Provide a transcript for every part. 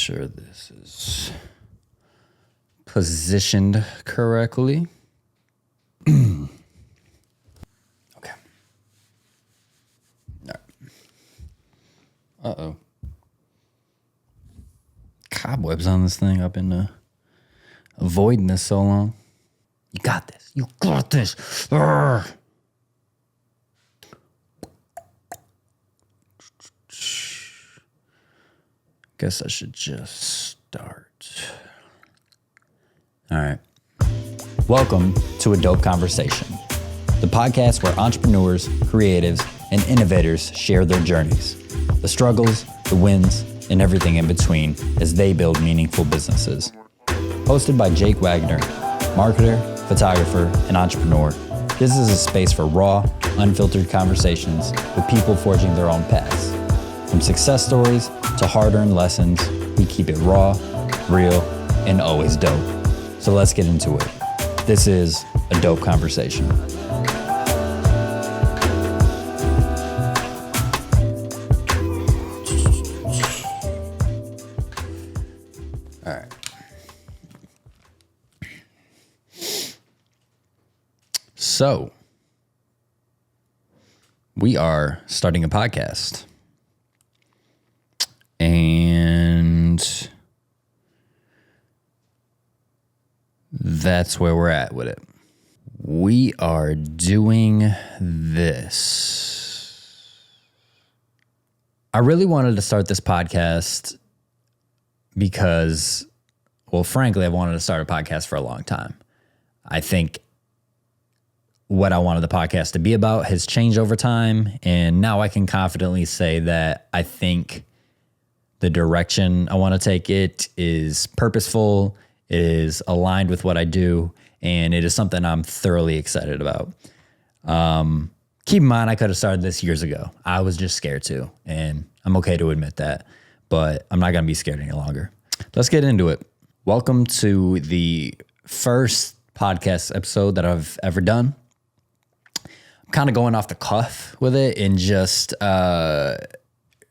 sure this is positioned correctly. Okay. All right. Uh-oh. Cobwebs on this thing. I've been avoiding this so long. You got this. You got this. Urgh. Guess I should just start. All right. Welcome to A Dope Conversation, the podcast where entrepreneurs, creatives, and innovators share their journeys, the struggles, the wins, and everything in between as they build meaningful businesses. Hosted by Jake Wagner, marketer, photographer, and entrepreneur, this is a space for raw, unfiltered conversations with people forging their own paths. From success stories to hard-earned lessons, we keep it raw, real, and always dope. So let's get into it. This is A Dope Conversation. All right. So, we are starting a podcast. And that's where we're at with it. We are doing this. I really wanted to start this podcast because, well, frankly, I've wanted to start a podcast for a long time. I think what I wanted the podcast to be about has changed over time, and now I can confidently say that I think the direction I want to take it is purposeful, it is aligned with what I do, and it is something I'm thoroughly excited about. Keep in mind, I could have started this years ago. I was just scared to, and I'm okay to admit that, but I'm not going to be scared any longer. Let's get into it. Welcome to the first podcast episode that I've ever done. I'm kind of going off the cuff with it and just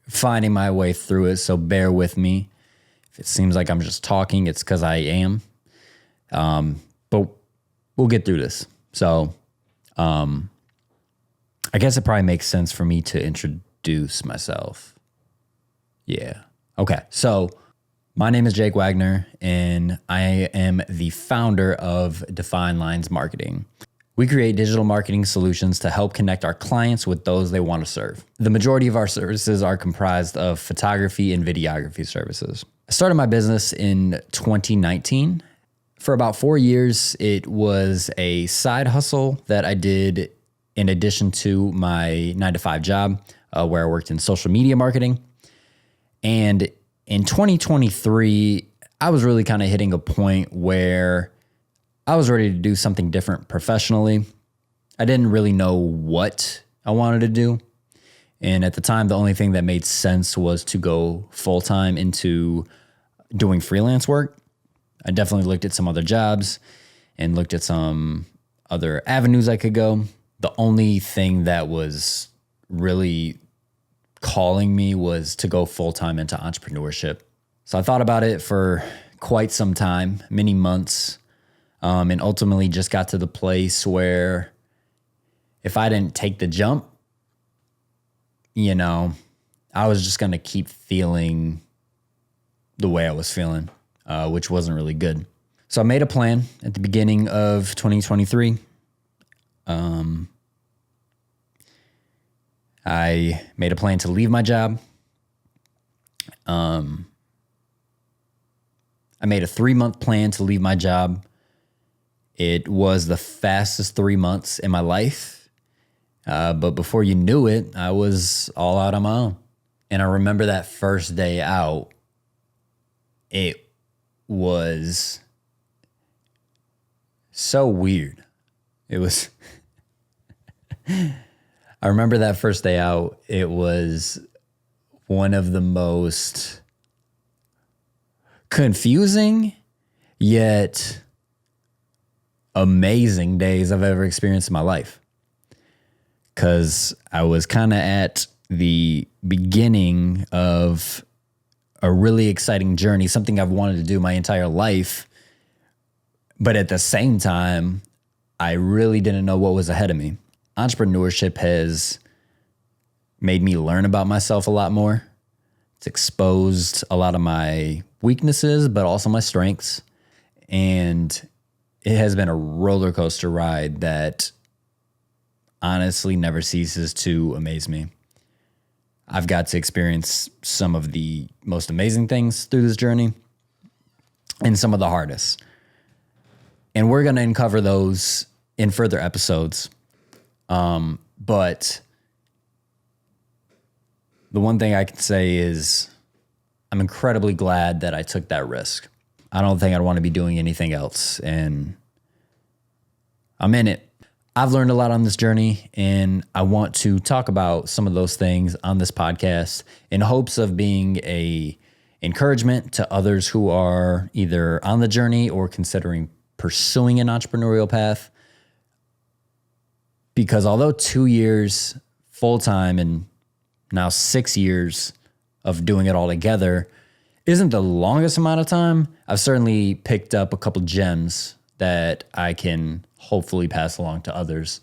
finding my way through it, so bear with me. If it seems like I'm just talking, it's because I am. But we'll get through this. So I guess it probably makes sense for me to introduce myself. Yeah. Okay. So my name is Jake Wagner, and I am the founder of Define Lines Marketing. We create digital marketing solutions to help connect our clients with those they want to serve. The majority of our services are comprised of photography and videography services. I started my business in 2019. For about 4 years, it was a side hustle that I did in addition to my 9-to-5 job, where I worked in social media marketing. And in 2023, I was really kind of hitting a point where I was ready to do something different professionally. I didn't really know what I wanted to do. And at the time, the only thing that made sense was to go full-time into doing freelance work. I definitely looked at some other jobs and looked at some other avenues I could go. The only thing that was really calling me was to go full-time into entrepreneurship. So I thought about it for quite some time, many months. And ultimately just got to the place where if I didn't take the jump, I was just going to keep feeling the way I was feeling, which wasn't really good. So I made a plan at the beginning of 2023. I made a plan to leave my job. I made a 3-month plan to leave my job. It was the fastest 3 months in my life. But before you knew it, I was all out on my own. And I remember that first day out, it was so weird. It was, I remember that first day out, it was one of the most confusing yet amazing days I've ever experienced in my life. Because I was kind of at the beginning of a really exciting journey, something I've wanted to do my entire life. But at the same time, I really didn't know what was ahead of me. Entrepreneurship has made me learn about myself a lot more. It's exposed a lot of my weaknesses, but also my strengths. And it has been a roller coaster ride that honestly never ceases to amaze me. I've got to experience some of the most amazing things through this journey and some of the hardest. And we're going to uncover those in further episodes. But the one thing I can say is I'm incredibly glad that I took that risk. I don't think I'd want to be doing anything else. And I'm in it. I've learned a lot on this journey, and I want to talk about some of those things on this podcast in hopes of being a encouragement to others who are either on the journey or considering pursuing an entrepreneurial path. Because although 2 years full-time and now 6 years of doing it all together isn't the longest amount of time, I've certainly picked up a couple gems that I can hopefully pass along to others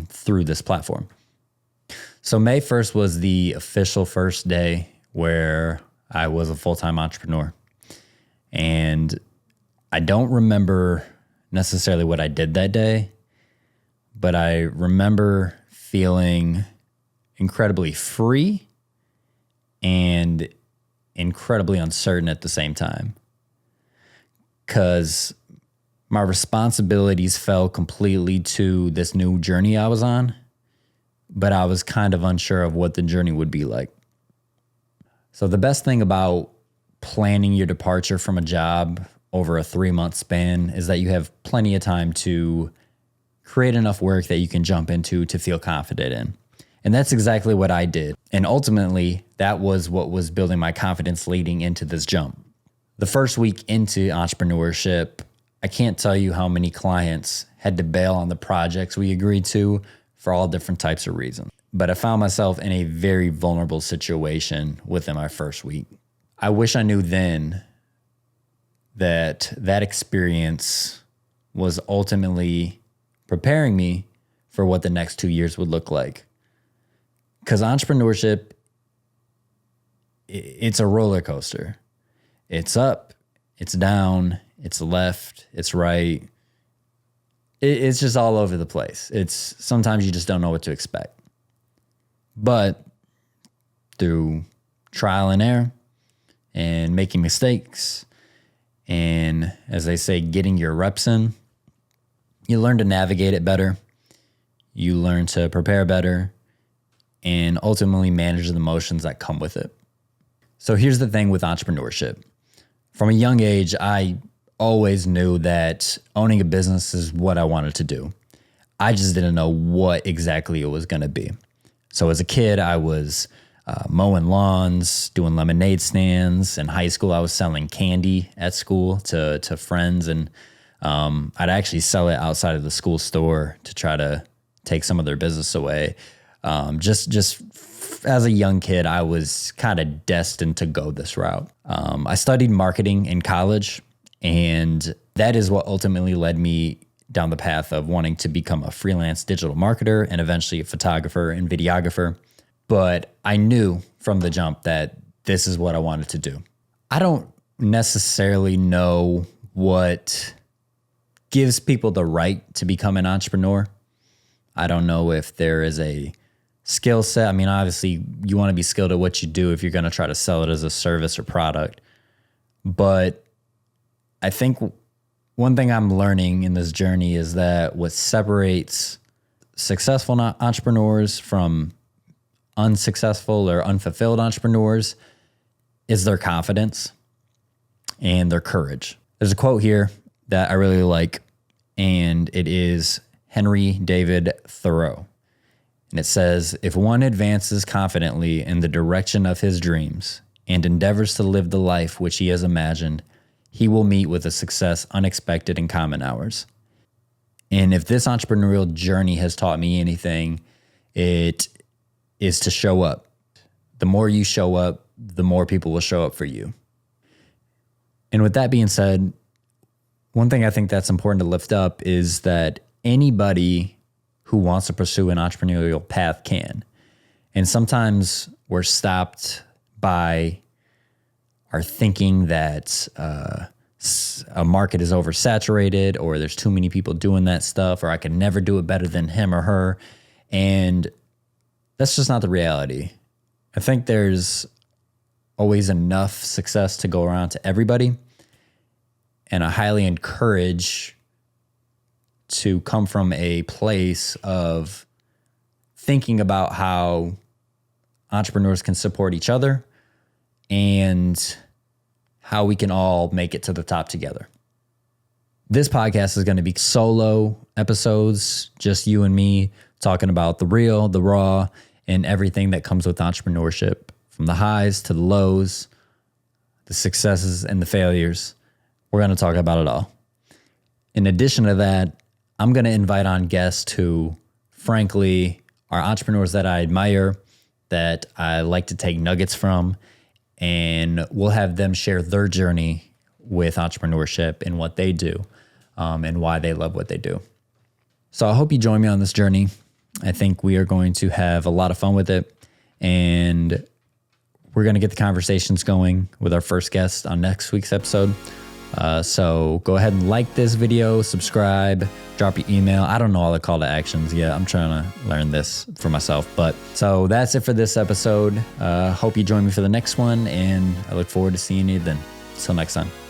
through this platform. So May 1st was the official first day where I was a full-time entrepreneur. And I don't remember necessarily what I did that day, but I remember feeling incredibly free and incredibly uncertain at the same time. Because my responsibilities fell completely to this new journey I was on, but I was kind of unsure of what the journey would be like. So the best thing about planning your departure from a job over a 3-month span is that you have plenty of time to create enough work that you can jump into to feel confident in. And that's exactly what I did. And ultimately, that was what was building my confidence leading into this jump. The first week into entrepreneurship, I can't tell you how many clients had to bail on the projects we agreed to for all different types of reasons. But I found myself in a very vulnerable situation within my first week. I wish I knew then that that experience was ultimately preparing me for what the next 2 years would look like. Because entrepreneurship, it's a roller coaster. It's up, it's down, it's left, it's right. It's just all over the place. It's sometimes you just don't know what to expect. But through trial and error and making mistakes and, as they say, getting your reps in, you learn to navigate it better. You learn to prepare better and ultimately manage the emotions that come with it. So here's the thing with entrepreneurship. From a young age, I always knew that owning a business is what I wanted to do. I just didn't know what exactly it was going to be. So as a kid, I was mowing lawns, doing lemonade stands. In high school, I was selling candy at school to friends, and I'd actually sell it outside of the school store to try to take some of their business away. Just as a young kid, I was kind of destined to go this route. I studied marketing in college, and that is what ultimately led me down the path of wanting to become a freelance digital marketer and eventually a photographer and videographer. But I knew from the jump that this is what I wanted to do. I don't necessarily know what gives people the right to become an entrepreneur. I don't know if there is a skill set. I mean, obviously, you want to be skilled at what you do if you're going to try to sell it as a service or product. But I think one thing I'm learning in this journey is that what separates successful entrepreneurs from unsuccessful or unfulfilled entrepreneurs is their confidence and their courage. There's a quote here that I really like, and it is Henry David Thoreau. And it says, "If one advances confidently in the direction of his dreams and endeavors to live the life which he has imagined, he will meet with a success unexpected in common hours." And if this entrepreneurial journey has taught me anything, it is to show up. The more you show up, the more people will show up for you. And with that being said, one thing I think that's important to lift up is that anybody who wants to pursue an entrepreneurial path can. And sometimes we're stopped by our thinking that a market is oversaturated, or there's too many people doing that stuff, or I can never do it better than him or her. And that's just not the reality. I think there's always enough success to go around to everybody. And I highly encourage to come from a place of thinking about how entrepreneurs can support each other and how we can all make it to the top together. This podcast is going to be solo episodes, just you and me talking about the real, the raw, and everything that comes with entrepreneurship, from the highs to the lows, the successes and the failures. We're going to talk about it all. In addition to that, I'm going to invite on guests who, frankly, are entrepreneurs that I admire, that I like to take nuggets from, and we'll have them share their journey with entrepreneurship and what they do, and why they love what they do. So I hope you join me on this journey. I think we are going to have a lot of fun with it, and we're going to get the conversations going with our first guest on next week's episode. So go ahead and like this video, subscribe, drop your email. I don't know all the call to actions yet. I'm trying to learn this for myself. But so that's it for this episode. Hope you join me for the next one, and I look forward to seeing you then. Till next time.